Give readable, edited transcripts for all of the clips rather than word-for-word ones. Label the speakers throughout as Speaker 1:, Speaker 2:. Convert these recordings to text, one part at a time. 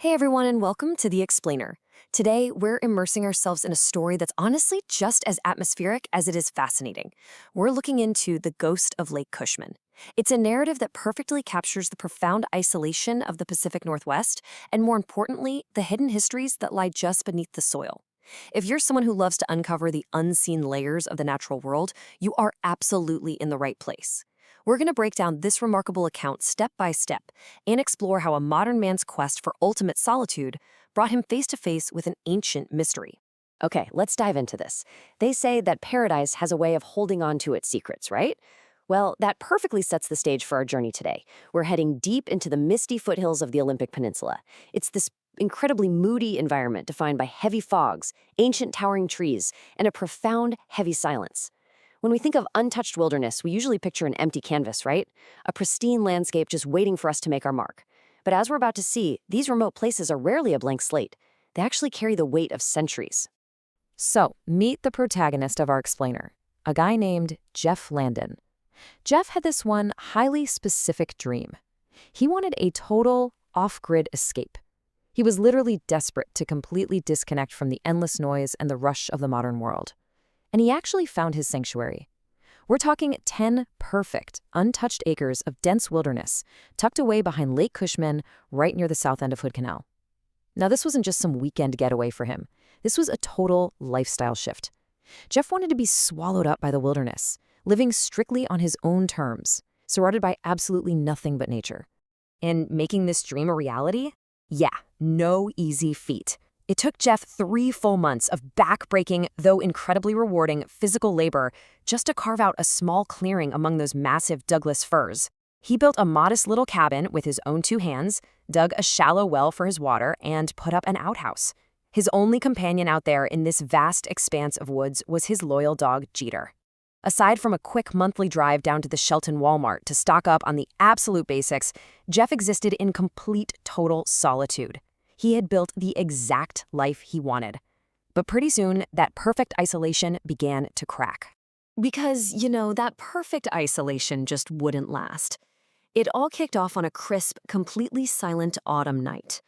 Speaker 1: Hey everyone, and welcome to The Explainer. Today, we're immersing ourselves in a story that's honestly just as atmospheric as it is fascinating. We're looking into The Ghost of Lake Cushman. It's a narrative that perfectly captures the profound isolation of the Pacific Northwest, and more importantly, the hidden histories that lie just beneath the soil. If you're someone who loves to uncover the unseen layers of the natural world, you are absolutely in the right place. We're going to break down this remarkable account step by step and explore how a modern man's quest for ultimate solitude brought him face to face with an ancient mystery.
Speaker 2: Okay, let's dive into this. They say that paradise has a way of holding on to its secrets, right? Well, that perfectly sets the stage for our journey today. We're heading deep into the misty foothills of the Olympic Peninsula. It's this incredibly moody environment defined by heavy fogs, ancient towering trees, and a profound, heavy silence. When we think of untouched wilderness, we usually picture an empty canvas, right? A pristine landscape just waiting for us to make our mark. But as we're about to see, these remote places are rarely a blank slate. They actually carry the weight of centuries.
Speaker 1: So, meet the protagonist of our explainer, a guy named Jeff Landon. Jeff had this one highly specific dream. He wanted a total off-grid escape. He was literally desperate to completely disconnect from the endless noise and the rush of the modern world. And he actually found his sanctuary. We're talking 10 perfect, untouched acres of dense wilderness, tucked away behind Lake Cushman, right near the south end of Hood Canal. Now, this wasn't just some weekend getaway for him. This was a total lifestyle shift. Jeff wanted to be swallowed up by the wilderness, living strictly on his own terms, surrounded by absolutely nothing but nature. And making this dream a reality? Yeah, no easy feat. It took Jeff 3 full months of back-breaking, though incredibly rewarding, physical labor just to carve out a small clearing among those massive Douglas firs. He built a modest little cabin with his own 2 hands, dug a shallow well for his water, and put up an outhouse. His only companion out there in this vast expanse of woods was his loyal dog, Jeter. Aside from a quick monthly drive down to the Shelton Walmart to stock up on the absolute basics, Jeff existed in complete, total solitude. He had built the exact life he wanted. But pretty soon, that perfect isolation began to crack. Because, that perfect isolation just wouldn't last. It all kicked off on a crisp, completely silent autumn night.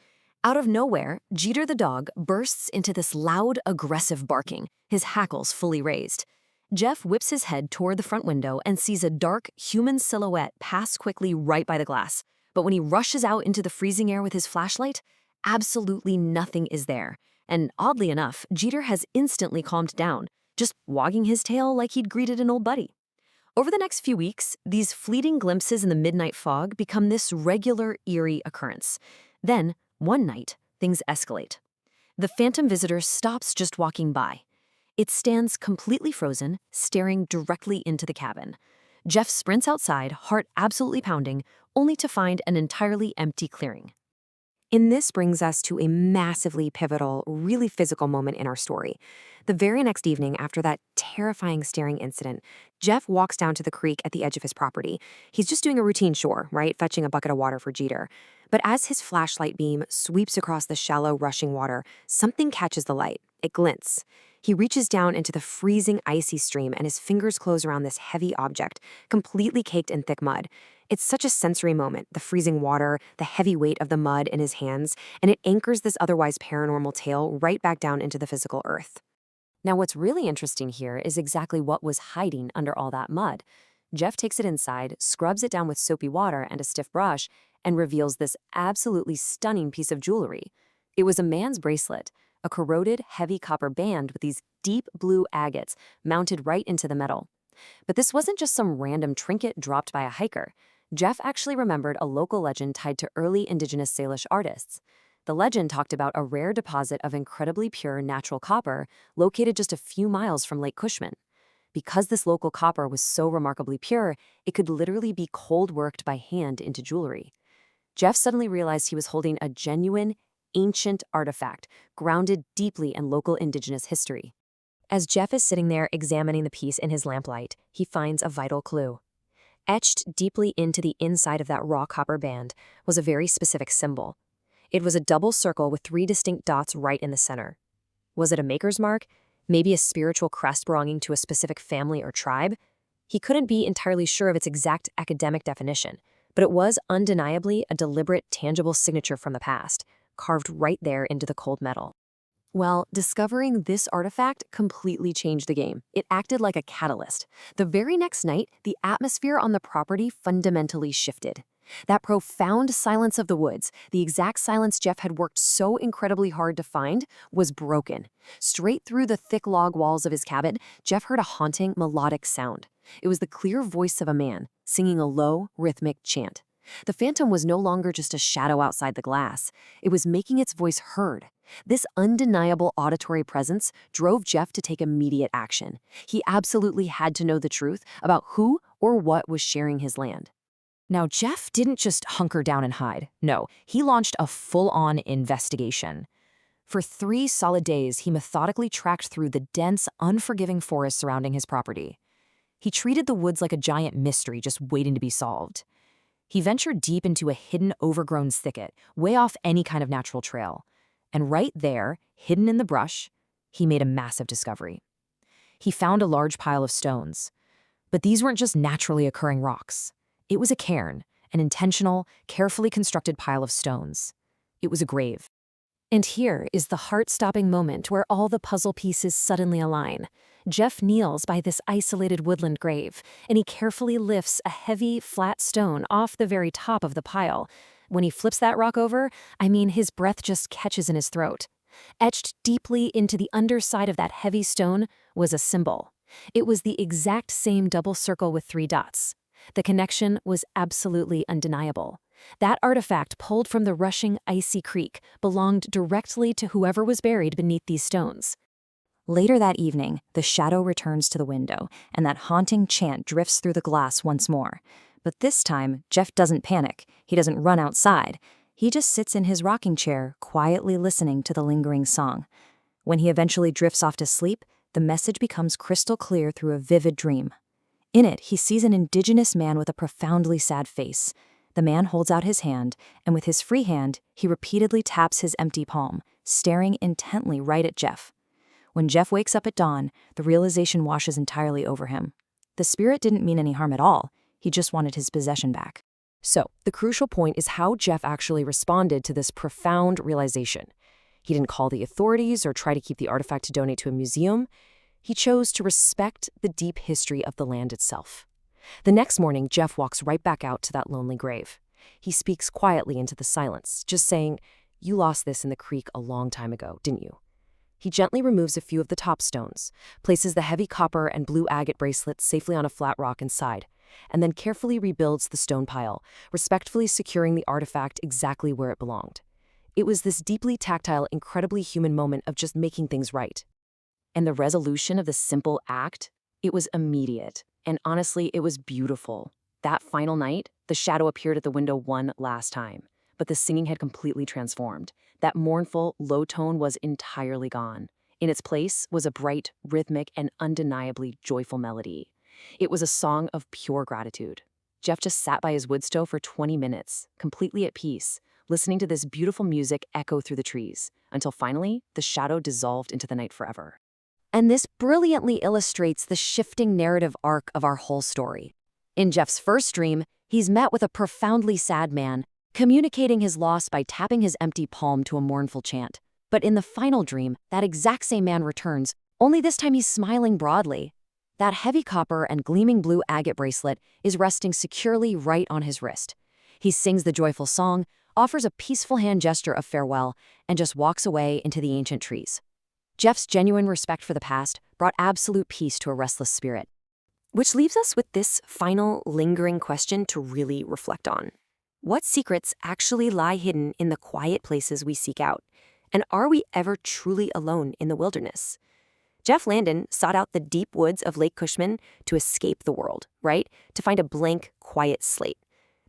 Speaker 1: Out of nowhere, Jeter the dog bursts into this loud, aggressive barking, his hackles fully raised. Jeff whips his head toward the front window and sees a dark, human silhouette pass quickly right by the glass. But when he rushes out into the freezing air with his flashlight, absolutely nothing is there. And oddly enough, Jeter has instantly calmed down, just wagging his tail like he'd greeted an old buddy. Over the next few weeks, these fleeting glimpses in the midnight fog become this regular, eerie occurrence. Then, one night, things escalate. The phantom visitor stops just walking by. It stands completely frozen, staring directly into the cabin. Jeff sprints outside, heart absolutely pounding, only to find an entirely empty clearing. And this brings us to a massively pivotal, really physical moment in our story. The very next evening, after that terrifying staring incident, Jeff walks down to the creek at the edge of his property. He's just doing a routine chore, right? Fetching a bucket of water for Jeter. But as his flashlight beam sweeps across the shallow, rushing water, something catches the light. It glints. He reaches down into the freezing, icy stream, and his fingers close around this heavy object, completely caked in thick mud. It's such a sensory moment, the freezing water, the heavy weight of the mud in his hands, and it anchors this otherwise paranormal tale right back down into the physical earth. Now, what's really interesting here is exactly what was hiding under all that mud. Jeff takes it inside, scrubs it down with soapy water and a stiff brush, and reveals this absolutely stunning piece of jewelry. It was a man's bracelet, a corroded, heavy copper band with these deep blue agates mounted right into the metal. But this wasn't just some random trinket dropped by a hiker. Jeff actually remembered a local legend tied to early Indigenous Salish artists. The legend talked about a rare deposit of incredibly pure natural copper located just a few miles from Lake Cushman. Because this local copper was so remarkably pure, it could literally be cold-worked by hand into jewelry. Jeff suddenly realized he was holding a genuine, ancient artifact grounded deeply in local Indigenous history. As Jeff is sitting there examining the piece in his lamplight, he finds a vital clue. Etched deeply into the inside of that raw copper band was a very specific symbol. It was a double circle with 3 distinct dots right in the center. Was it a maker's mark? Maybe a spiritual crest belonging to a specific family or tribe? He couldn't be entirely sure of its exact academic definition, but it was undeniably a deliberate, tangible signature from the past, carved right there into the cold metal. Well, discovering this artifact completely changed the game. It acted like a catalyst. The very next night, the atmosphere on the property fundamentally shifted. That profound silence of the woods, the exact silence Jeff had worked so incredibly hard to find, was broken. Straight through the thick log walls of his cabin, Jeff heard a haunting, melodic sound. It was the clear voice of a man, singing a low, rhythmic chant. The phantom was no longer just a shadow outside the glass. It was making its voice heard. This undeniable auditory presence drove Jeff to take immediate action. He absolutely had to know the truth about who or what was sharing his land. Now, Jeff didn't just hunker down and hide. No, he launched a full-on investigation. For 3 solid days, he methodically tracked through the dense, unforgiving forest surrounding his property. He treated the woods like a giant mystery just waiting to be solved. He ventured deep into a hidden, overgrown thicket, way off any kind of natural trail. And right there, hidden in the brush, he made a massive discovery. He found a large pile of stones. But these weren't just naturally occurring rocks. It was a cairn, an intentional, carefully constructed pile of stones. It was a grave. And here is the heart-stopping moment where all the puzzle pieces suddenly align. Jeff kneels by this isolated woodland grave, and he carefully lifts a heavy, flat stone off the very top of the pile. When he flips that rock over, his breath just catches in his throat. Etched deeply into the underside of that heavy stone was a symbol. It was the exact same double circle with 3 dots. The connection was absolutely undeniable. That artifact pulled from the rushing, icy creek belonged directly to whoever was buried beneath these stones. Later that evening, the shadow returns to the window, and that haunting chant drifts through the glass once more. But this time, Jeff doesn't panic. He doesn't run outside. He just sits in his rocking chair, quietly listening to the lingering song. When he eventually drifts off to sleep, the message becomes crystal clear through a vivid dream. In it, he sees an indigenous man with a profoundly sad face. The man holds out his hand, and with his free hand, he repeatedly taps his empty palm, staring intently right at Jeff. When Jeff wakes up at dawn, the realization washes entirely over him. The spirit didn't mean any harm at all. He just wanted his possession back. So, the crucial point is how Jeff actually responded to this profound realization. He didn't call the authorities or try to keep the artifact to donate to a museum. He chose to respect the deep history of the land itself. The next morning, Jeff walks right back out to that lonely grave. He speaks quietly into the silence, just saying, "You lost this in the creek a long time ago, didn't you?" He gently removes a few of the top stones, places the heavy copper and blue agate bracelet safely on a flat rock inside, and then carefully rebuilds the stone pile, respectfully securing the artifact exactly where it belonged. It was this deeply tactile, incredibly human moment of just making things right. And the resolution of the simple act, it was immediate. And honestly, it was beautiful. That final night, the shadow appeared at the window one last time, but the singing had completely transformed. That mournful, low tone was entirely gone. In its place was a bright, rhythmic, and undeniably joyful melody. It was a song of pure gratitude. Jeff just sat by his wood stove for 20 minutes, completely at peace, listening to this beautiful music echo through the trees, until finally, the shadow dissolved into the night forever. And this brilliantly illustrates the shifting narrative arc of our whole story. In Jeff's first dream, he's met with a profoundly sad man, communicating his loss by tapping his empty palm to a mournful chant. But in the final dream, that exact same man returns, only this time he's smiling broadly. That heavy copper and gleaming blue agate bracelet is resting securely right on his wrist. He sings the joyful song, offers a peaceful hand gesture of farewell, and just walks away into the ancient trees. Jeff's genuine respect for the past brought absolute peace to a restless spirit. Which leaves us with this final, lingering question to really reflect on. What secrets actually lie hidden in the quiet places we seek out? And are we ever truly alone in the wilderness? Jeff Landon sought out the deep woods of Lake Cushman to escape the world, right? To find a blank, quiet slate.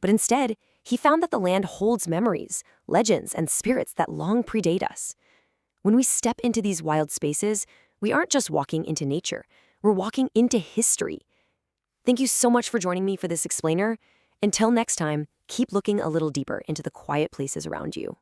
Speaker 1: But instead, he found that the land holds memories, legends, and spirits that long predate us. When we step into these wild spaces, we aren't just walking into nature, we're walking into history. Thank you so much for joining me for this explainer. Until next time, keep looking a little deeper into the quiet places around you.